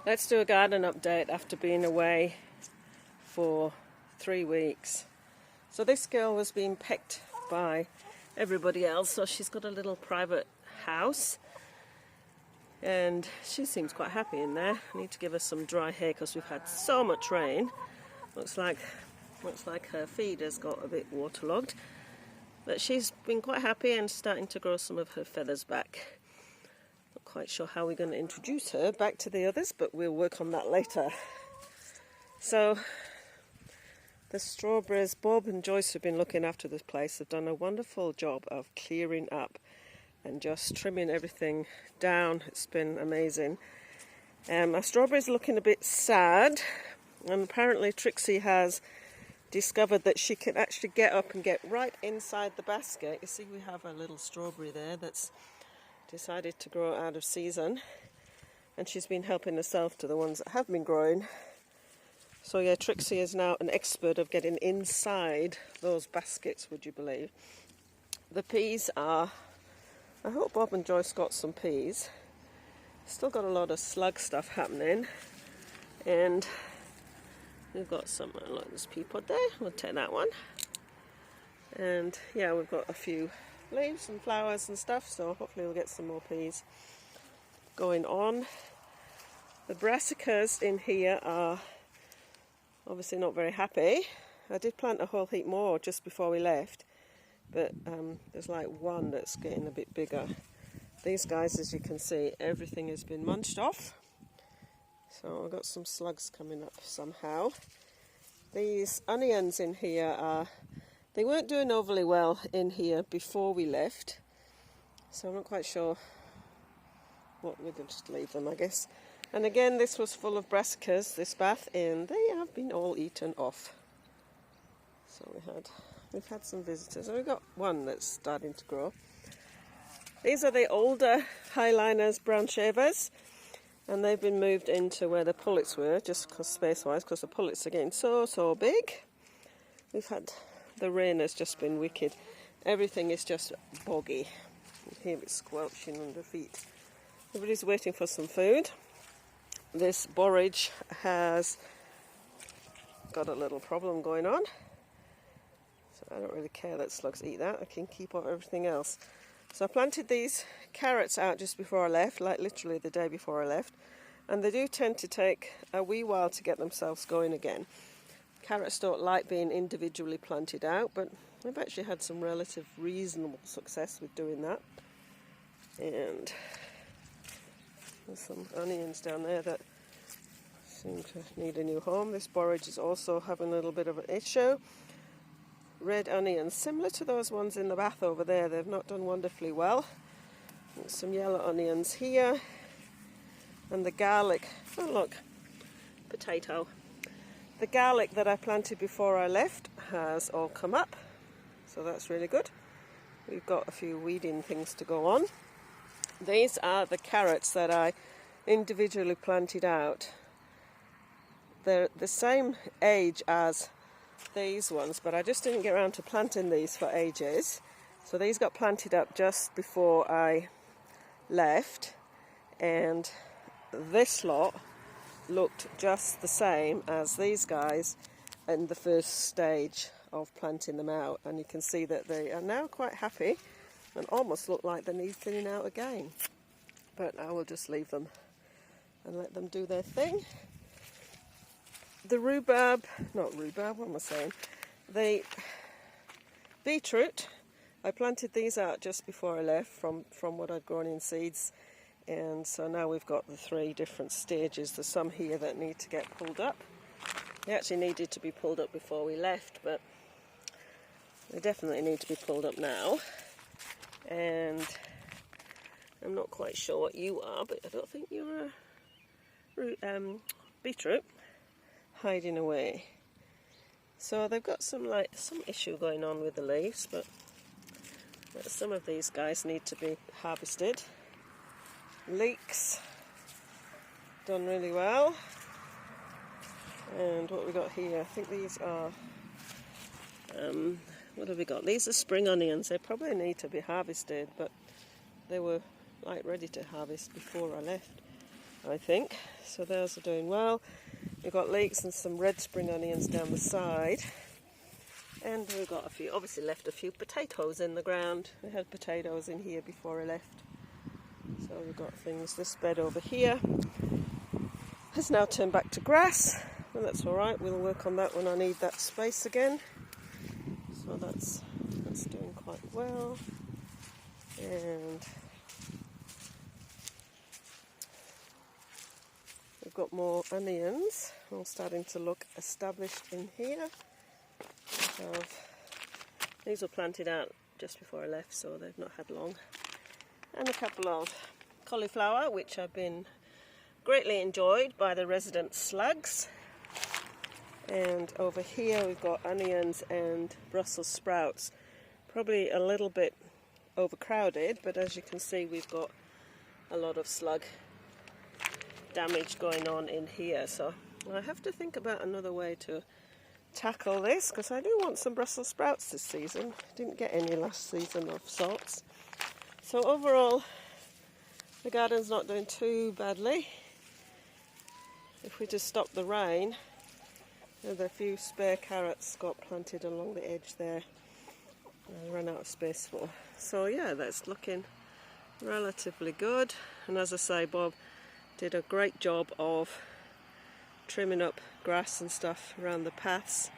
Let's do a garden update after being away for 3 weeks. So this girl was being pecked by everybody else, so she's got a little private house and she seems quite happy in there. I need to give her some dry hay because we've had so much rain. Looks like her feed has got a bit waterlogged, but she's been quite happy and starting to grow some of her feathers back. Not quite sure how we're going to introduce her back to the others, but we'll work on that later. So the strawberries, Bob and Joyce have been looking after this place. They've done a wonderful job of clearing up and just trimming everything down. It's been amazing. Our strawberries are looking a bit sad, and apparently Trixie has discovered that she can actually get up and get right inside the basket. You see, we have a little strawberry there that's decided to grow out of season, and she's been helping herself to the ones that have been growing. So yeah, Trixie is now an expert of getting inside those baskets, would you believe? The peas are, I hope Bob and Joyce got some peas. Still got a lot of slug stuff happening, and we've got some, like this pea pod there, we'll take that one. And yeah, we've got a few leaves and flowers and stuff, so hopefully we'll get some more peas going on. The brassicas in here are obviously not very happy. I did plant a whole heap more just before we left, but there's like one that's getting a bit bigger. These guys, as you can see, everything has been munched off. So I've got some slugs coming up somehow. These onions in here they weren't doing overly well in here before we left, so I'm not quite sure what, we'll just leave them, I guess. And again, this was full of brassicas, this bath, and they have been all eaten off. So we've had some visitors, and we've got one that's starting to grow. These are the older Highliners brown shavers, and they've been moved into where the pullets were, just because space-wise, because the pullets are getting so big. The rain has just been wicked. Everything is just boggy. You hear it squelching under feet. Everybody's waiting for some food. This borage has got a little problem going on, so I don't really care that slugs eat that. I can keep up everything else. So I planted these carrots out just before I left, like literally the day before I left, and they do tend to take a wee while to get themselves going again. Carrots don't like being individually planted out, but I've actually had some relative reasonable success with doing that. And there's some onions down there that seem to need a new home. This borage is also having a little bit of an issue. Red onions, similar to those ones in the bath over there, they've not done wonderfully well. And some yellow onions here, and the garlic. Oh look, potato. The garlic that I planted before I left has all come up, so that's really good. We've got a few weeding things to go on. These are the carrots that I individually planted out. They're the same age as these ones, but I just didn't get around to planting these for ages. So these got planted up just before I left, and this lot looked just the same as these guys in the first stage of planting them out, and you can see that they are now quite happy and almost look like they need thinning out again, but I will just leave them and let them do their thing. The the beetroot, I planted these out just before I left from what I'd grown in seeds, and so now we've got the 3 different stages. There's some here that need to get pulled up. They actually needed to be pulled up before we left, but they definitely need to be pulled up now. And I'm not quite sure what you are, but I don't think you're a beetroot. Hiding away. So they've got some issue going on with the leaves, but some of these guys need to be harvested. Leeks, done really well. And what we got here, I think these are, what have we got? These are spring onions. They probably need to be harvested, but they were like ready to harvest before I left. I think. So those are doing well. We've got leeks and some red spring onions down the side. And we've got obviously left a few potatoes in the ground. We had potatoes in here before I left. So we've got things, this bed over here has now turned back to grass. And that's alright, we'll work on that when I need that space again. So that's doing quite well. And we've got more onions, all starting to look established in here. These were planted out just before I left, so they've not had long. And a couple of cauliflower, which have been greatly enjoyed by the resident slugs. And over here we've got onions and Brussels sprouts. Probably a little bit overcrowded, but as you can see we've got a lot of slug damage going on in here. So I have to think about another way to tackle this, because I do want some Brussels sprouts this season. Didn't get any last season of sorts. So overall the garden's not doing too badly. If we just stop the rain, there's a few spare carrots got planted along the edge there. I ran out of space for. So yeah, that's looking relatively good. And as I say, Bob did a great job of trimming up grass and stuff around the paths.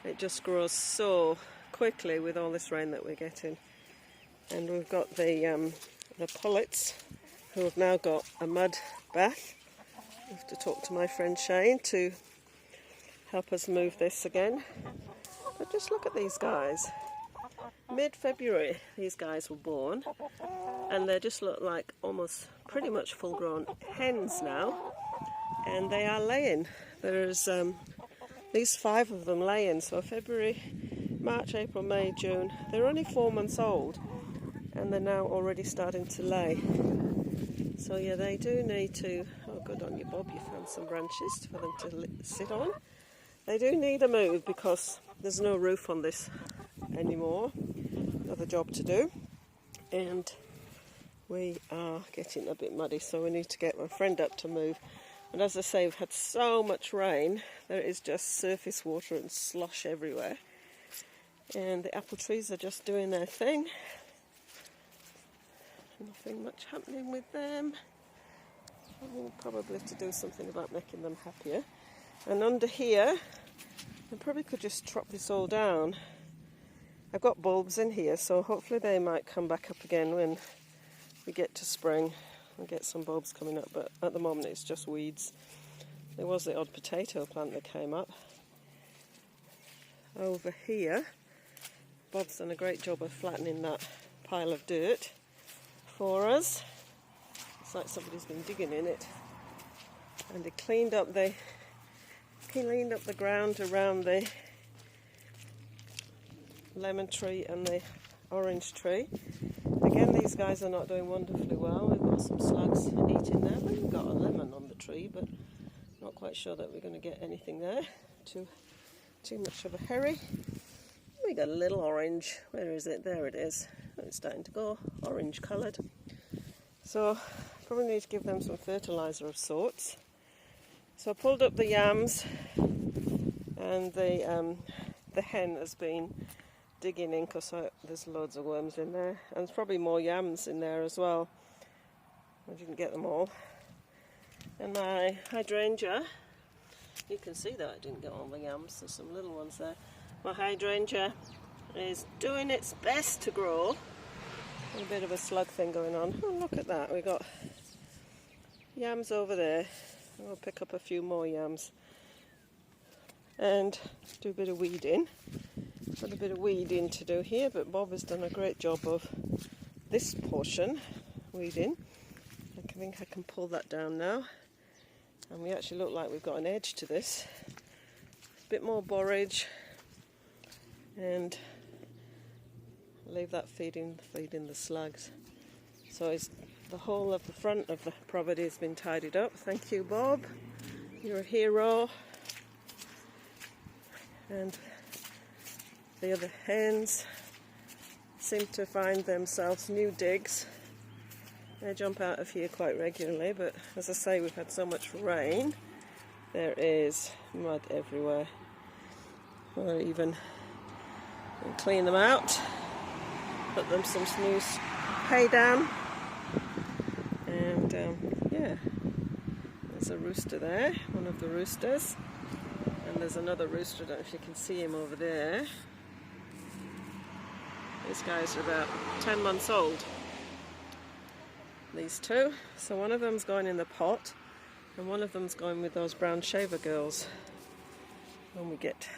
It just grows so quickly with all this rain that we're getting. And we've got the pullets, who have now got a mud bath. I have to talk to my friend Shane to help us move this again. But just look at these guys. Mid-February these guys were born, and they just look like almost pretty much full-grown hens now, and they are laying. There's these 5 of them laying, so February, March, April, May, June. They're only 4 months old, and they're now already starting to lay. So yeah, they do need to, oh good on you Bob, you found some branches for them to sit on. They do need a move because there's no roof on this anymore. Another job to do, and we are getting a bit muddy, so we need to get my friend up to move. And as I say, we've had so much rain, there is just surface water and slush everywhere, and the apple trees are just doing their thing. Nothing much happening with them. We'll probably have to do something about making them happier. And under here, I probably could just chop this all down. I've got bulbs in here, so hopefully they might come back up again when we get to spring and get some bulbs coming up, but at the moment it's just weeds. There was the odd potato plant that came up. Over here, Bob's done a great job of flattening that pile of dirt for us. It's like somebody's been digging in it. And he cleaned up the ground around the lemon tree and the orange tree. Again, these guys are not doing wonderfully well. We've got some slugs eating them. We've got a lemon on the tree, but not quite sure that we're going to get anything there. Too much of a hurry. We got a little orange. Where is it? There it is. It's starting to go orange coloured. So probably need to give them some fertiliser of sorts. So I pulled up the yams, and the hen has been digging in because there's loads of worms in there, and there's probably more yams in there as well. I didn't get them all. And my hydrangea, you can see that I didn't get all the yams, there's some little ones there. My hydrangea is doing its best to grow. A bit of a slug thing going on. Oh, look at that, we got yams over there. I'll pick up a few more yams and do a bit of weeding. Got a bit of weeding to do here, but Bob has done a great job of this portion weeding. I think I can pull that down now, and we actually look like we've got an edge to this. A bit more borage, and leave that feeding the slugs. So the whole of the front of the property has been tidied up. Thank you, Bob. You're a hero. And the other hens seem to find themselves new digs They jump out of here quite regularly, but as I say, we've had so much rain, there is mud everywhere. Or even clean them out, put them some new hay down, and yeah, there's a rooster there, one of the roosters, and there's another rooster, I don't know if you can see him over there. These guys are about 10 months old, these two. So one of them's going in the pot and one of them's going with those brown shaver girls when we get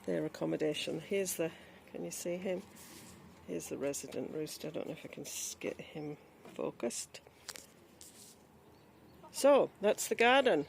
their accommodation. Here's the, can you see him? Here's the resident rooster. I don't know if I can get him focused. So that's the garden.